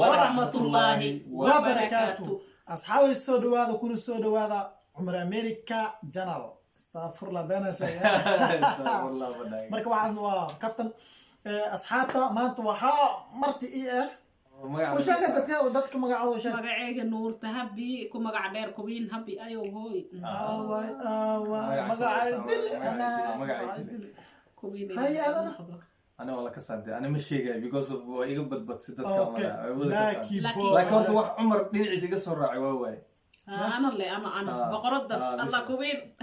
ورحمة الله وبركاته. أصحابي السود هذا كل السود هذا عمر أمريكا جنرال استغفر الله بينا شيء استغفر الله بداي مركب عزوا كفتن أصحابها ما أنت وحا مرتي إيه وش أنت تتكلم ودتك مقعد وش مقعد نور تهبي كم مقعد دير كوبين هبي أيوه هوي مقعد دل كوبين هاي أنا والله كسادة أنا مش شيء because of يقبض ستة أوكي لاكي لكن أنت واحد عمر دينعيس يقصر راعي وهواي أنا اللي أنا بقرد الله كوبين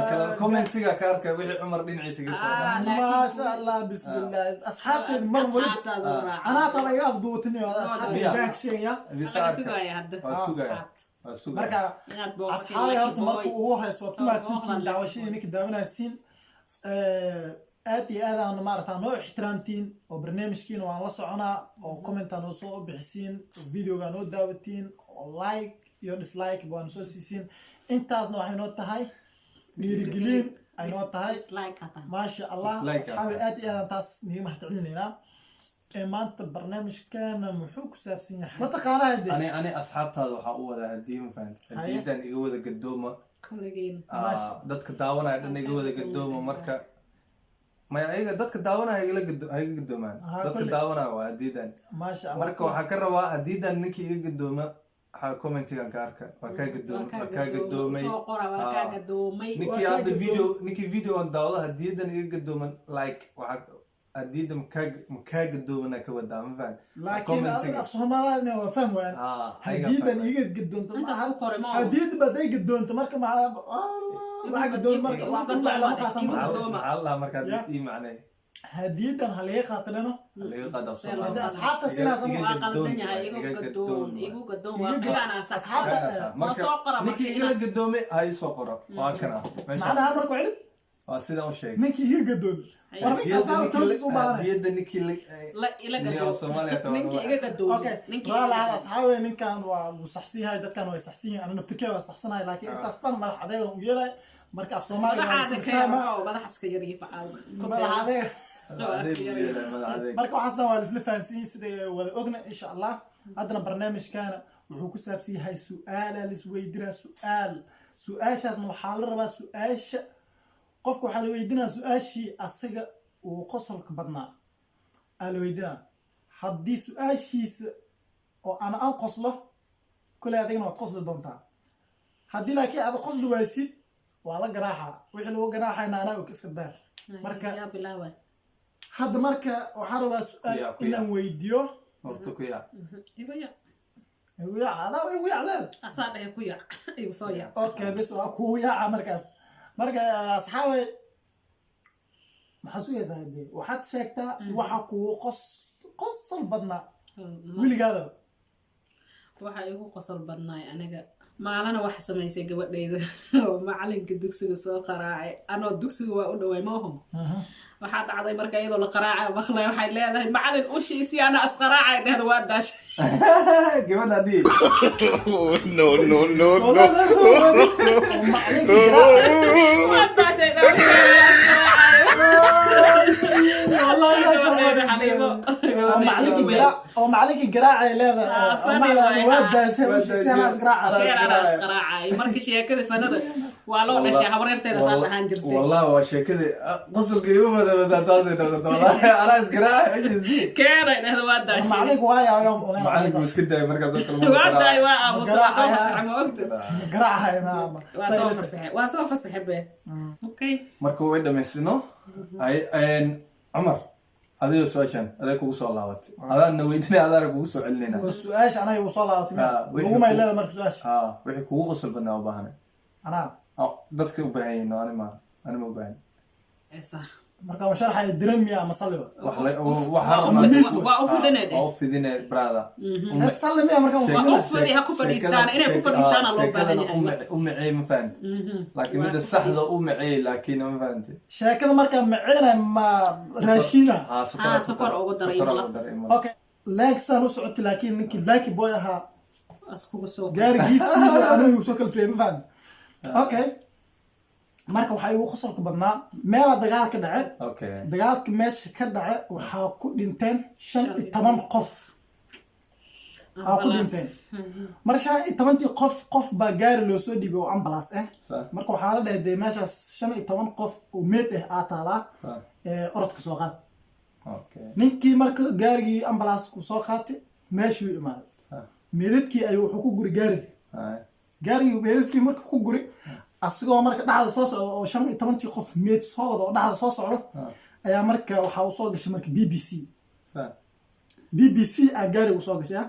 كذا كومنت سيجا كاركا وحي عمر دينعيس يقصر ما شاء الله بسم الله أصحابي المرة أنا طبعا يافضوتني أصحابي باك شيء يا السوق مركا أصحابي هرت مركو وهري صوت ما تسنتين دعوشي إنك دعونا السين آدي هذا أنا مارتا نوع احترامتين أو برنامج كين وعن لصعنا أو كومنت أنا صو بحسين فيديو كانوا داوتين أو لايك يو ديسلايك بوان سو سيسين أنت أصلا وحين نوت هاي بيرجلين أي نوت هاي ما شاء الله أصحابي آدي هذا تاس نيجي محتعلنا ما أنت برنامج كان محوك سابسين ما تقارع هدي أنا أصحاب هذا وحقوه هدي ما فهمت جدا يقول ذا قدومه dadka daawanaya dhan iga wada gadoomo marka ma ayaga dadka daawanaya iga gadoomaan dadka daawanaya waa hadiidan maasha Allah marka waxa ka rabaa hadiidan ninkii iga gadooma waxa commentigan ka arka waa ka gadoomay ninkii hadda video on daawada hadiidan iga gadooman like waxa hadiidan ka gadoomana ka wada ma faham laakiin afsoomaaliya waa faham waan hadiidan iga gadoonto hadiid baday gadoonto marka ma waxa gadoon marka waxa lama qaatan Allah marka tii macnay hadiidan halay qaatanano hada asxaabta sinaas ma qaldan yahay igu gadoon waa qirana asxaabta ma soo qora ninkii iga gadoomay ay soo qoro waa kana macnaha marka cilib waa sida uu sheegay ninkii iga gadoon diyada ninkii ila gadoon ninkii iga gadoon ninkii wala hada asxaabe ninkan waa musaxsiyahay dadkan way saxsiyin ana naftikay waa saxsanahay laakiin intaas tan madax adeega u yeelay marka af Soomaaliya madax iska yar iyo facaal madax adeega marka waxaasna waa isla fahansiin sida wada ogna insha Allah hadana barnaamijkana wuxuu ku saabsan yahay su'aal la isweydiina su'aashaasna waxaa la rabaa su'aasha qofku waxa la weydiinaa su'aashii asaga uu qosolka badnaa la weydiinaa haddii su'aashiisa oo ana aan qoslo kule adigna waad qosli doontaa haddii laakiin aad qosli waysid waa la garaaxa wixii lagu garaaxayna anaa og iska daa marka hadda marka waxaan rabaa su'aal inaan weydiiyo horta ku yaa igu yaa adaa igu yaa leed asaa dhahay ku yaa igu soo yaa okay bes waa ku yaa markaas marka asxaabe maxaa sugaysaa hadii waxaad sheegtaa waxa kugu qosol badnaa wiligaada waxa igu qosol badnaay aniga maalana waxa samaysay gabadhayda oo macalinka dugsiga soo qaraacay anoo dugsiga waa u dhawaay maahum waxa dhacday marka iyadoo la qaraacay maqlay waxay leedahay macalin ushiisi ana asqaraacay dhahdo waa daash gabadha dii no waa daash معلك قراعة لا ما وادش سنة قراعة مركي شيء كذا فنده والله ده شيء خبرت هذا أساس هنجرتي والله وشيء كذا قصل كيوم هذا تازه والله أنا قراعة إيش زين كان هذا وادش معلك وايا يوم معلك بس كده مركز وادش وايا بس صوف ما وقت قراعة يا ماما وصوف صحبه أوكي مركو وين دمسينه أي عمر هذا سؤال هذا كوسو الله وات هذا نويتني هذا كوسو علينا والسؤال أنا يوصل الله واتي ما إلا مركز سؤال وحي كوسو البنا وبهنا أنا دتك وبهين أنا ما وبهين صح مركب شرح الدرم يا مصلي وأفدنا برادا مصلي يا مركب وأفدي هكو فديستان أنا هكو فديستان الله بعدين أم عي ما فهمت لكن بدأ السحدة أم عي لكن ما فهمت شاكل مركب معينا ما راشينا سكر أو دريم أوكي لاك سانو سعودت لكن نك لاك بويها أسكو سو جار جيسي أنا يوسوك الفريم فهم أوكي marka waxa uu qosolka badnaa meel dagaal ka dhacay dagaalka meesha ka dhacay waxa ku dhinteen 15 qof aa ku dhinteen marka 15 qof baa gaari loo soo dhibay oo ambulance marka waxaa la dhahay meeshaas 15 qof oo meed ah taala orodka soo qaad ninkii marka gaarigii ambulance ku soo qaatay meeshuu imaaday meedadkii ayuu wuxuu ku guri gaarigii meedadkii marka ku guri asigoo marka dhaxda soo socdo oo 15 qof meed soo wado oo dhaxda soo socdo ayaa marka waxa uu soo gashay marka BBC aa gaarigu soo gashay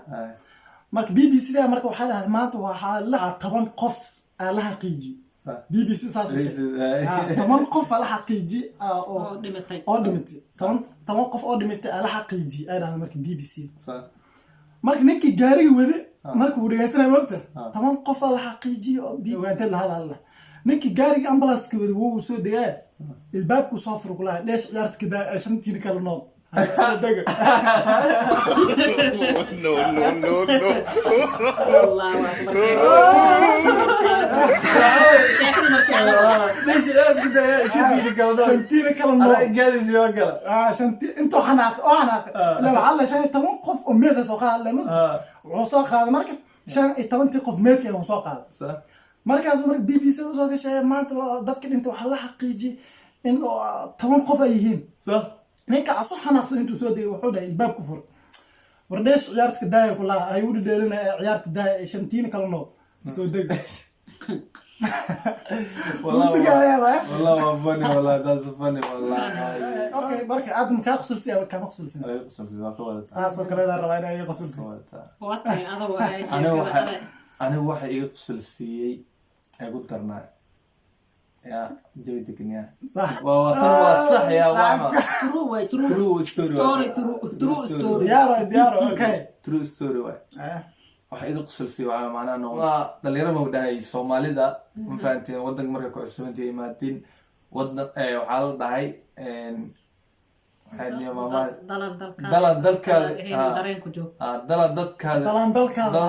marka BBC da marka waxaa dhahay maanta waxaa la 10 qof aa la xaqiijiyay BBC saas 10 qof aa la xaqiijiyay oo dhimatay 10 qof oo dhimatay aa la xaqiijiyay ay dhahay marka BBC marka ninkii gaariga wade marka uu dhageysanay maanta 10 qof aa la xaqiijiyay oo waantay la hadal ninkii gaariga ambulance ka wade wuu soo degay ilbaabku soo furo kula dheesh ciyaarta ka daa shantii kala nool no. الله أكبر ليش الآن كده شديد كذا shantii kala nool جالس يوقع shantii intuu xanaaq la wacala 15 qof oo meed soo qaad lama wuxuu soo qaaday marka 15 qof meedkii uu soo qaaday صح markaas marka BBC soo gashay maanta dadka dhinta waxa la xaqiijiyay in 10 qof ay yihiin صح ninka asu xanaaqsan intuu soo degay wuxuu dhahay ilbaab ku fur wardheesh ciyaarta ka daaya kula ay u dheelinay ciyaarta daaya shantiin kala nool soo deg والله والله والله فني والله ده فني والله اوكي بركه ادم ka qsulsi ama ka qsulsi اي قسم سيدا كوالد saas oo kale rabaa inay qsulsi واتي هذا وهاي انا waxa iga qsulsiyay ay ku darnaa يا جوي دقنيا صح waa صح يا ماما true story diyaaro okay true story way waxa iga qsulsiyay waa macnaha waa dhalinyaro ma dhahay Soomaalida ma fahanteen wadanka marka ku cusubantay imaadin wadan waxa la dhahay waxay mama dalan dalkaada dareen ku joog dalan dalkaada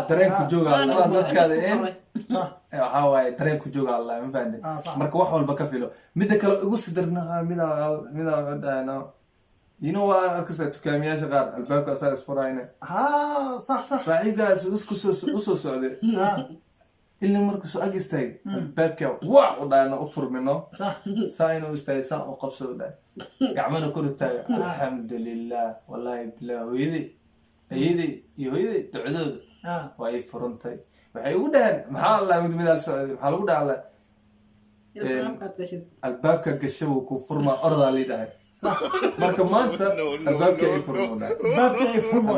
dareen ku jooga dalan dalkaada waxa waaye dareen ku jooga Allah ma fahanteen marka wax walba ka filo mid kale ugu sidarnaa mida dhana you know what arkasa tukaamiyaasha qaar albaabka asaas furayna صح saaxiibkaas usoo socday إلا مركز أجستاي البابك واو ودانا أفرمنا صح ساين وستاي سان وقفص ودا قعمنا كل تاي الحمد لله والله بالله ويدي تعدد واي فرنتاي waxay ugu dhahan maxaa Allah mid mid Soomaali maxaa lagu dhahaa albaabka gashay ku furma orda liidahay marka maanta albaabka ay furmo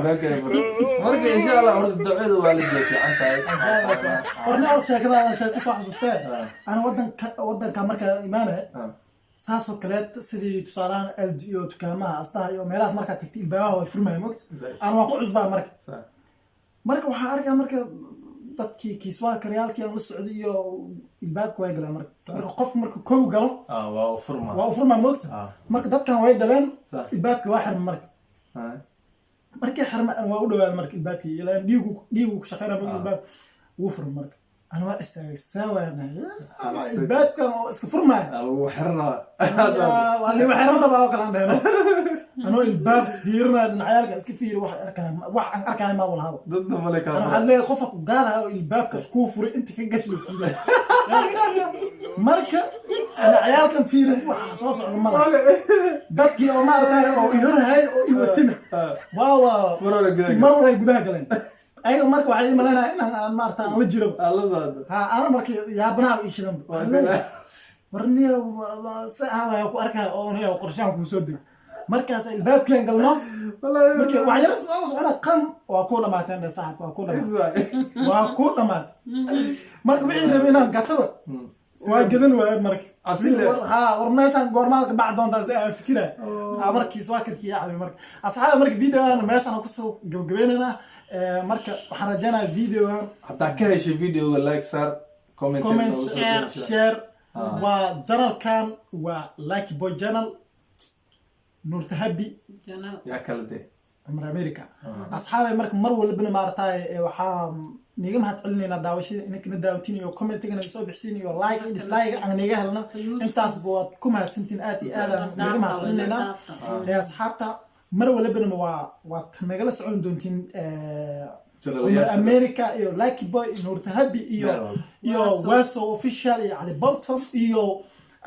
marka insha Allah orda ducada waa la jeexan tahay orna sheekada shay ku soo xasuustay ana wadanka marka iimaanay saasoo kale sidii tusaalaan LGO tukaamaha astaha iyo meelahaas marka tagtay ilbaaha way furmay mogt aan waa ku cusbaa marka waxaa arkaa marka dadkii kiiswaa karyaalkii aan la socday iyo ilbaabka way galeen marka qof marka kow galo waa furma moogta marka dadkan way galeen ilbaabka waa xirma marka markii xirma waa u dhawaad marka ilbaabkii ilaa dhiigu ku shaqeynaa ilbaab wuu furma marka أنا واستوى الباب كان اسكفرما وحرنا واللي وحرنا بقى كلام ده أنا الباب فيرنا العيال اسكفير واحد أركان ما والهوا ضد ملك أنا عليه خوفك وقالها الباب كسكوفر أنت كجش مركب أنا عيال كان فير وحصاص على المرة دكي أو ما أرتاح أو يهرها هاي أو يوتنا واو مرة يقولها كلام أيوة مركب وعلي ملنا أنا ما أرتاح أنا جرب الله زاد ها أنا مركب يا بناء إيش ذنب مرني ساعة يا أركان أو هي وقرشان كوسود مركز الباب كان قلنا مركب وعلي رأس أنا قم وأكون ما تند صاحب وأكون ما مركب عين ربنا قطبة واجدن ومركب ها ورنايشان قرمالك بعد دون تزاي فكرة مركب سواكر كي يعني مركب أصحاب مركب فيديو أنا ماشي أنا قصو قبلنا مركب حرجنا فيديو حتى كهش فيديو لايك صار كومنت شير وجنال كان ولايك بوي جنال نور تهبي يا كالدي أمر أمريكا أصحابي مركب مرة لبنا مارتاي وحام نيجي هتقولنا داوشي إنك نداوتيني وكومنت كنا نسوي بحسيني ولايك ديسلايك أنا نيجي هلنا أنت أسبوع كم هتسنتين آتي هذا نيجي هتقولنا يا أصحابتا mar walibana waa nagala socon doontiin Jiralayaasha. America iyo Lucky Boy Nurta Habi iyo Waso official iyo Ali Bolton iyo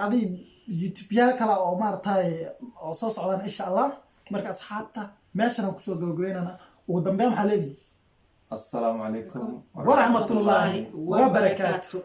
adi YouTube kala oo maartay oo soo socdaan insha Allah marka asxaabta meeshan ku soo gabagabeynana ugu dambeyn waxa leeyahay Assalamu alaikum wa rahmatullahi wa barakatuh.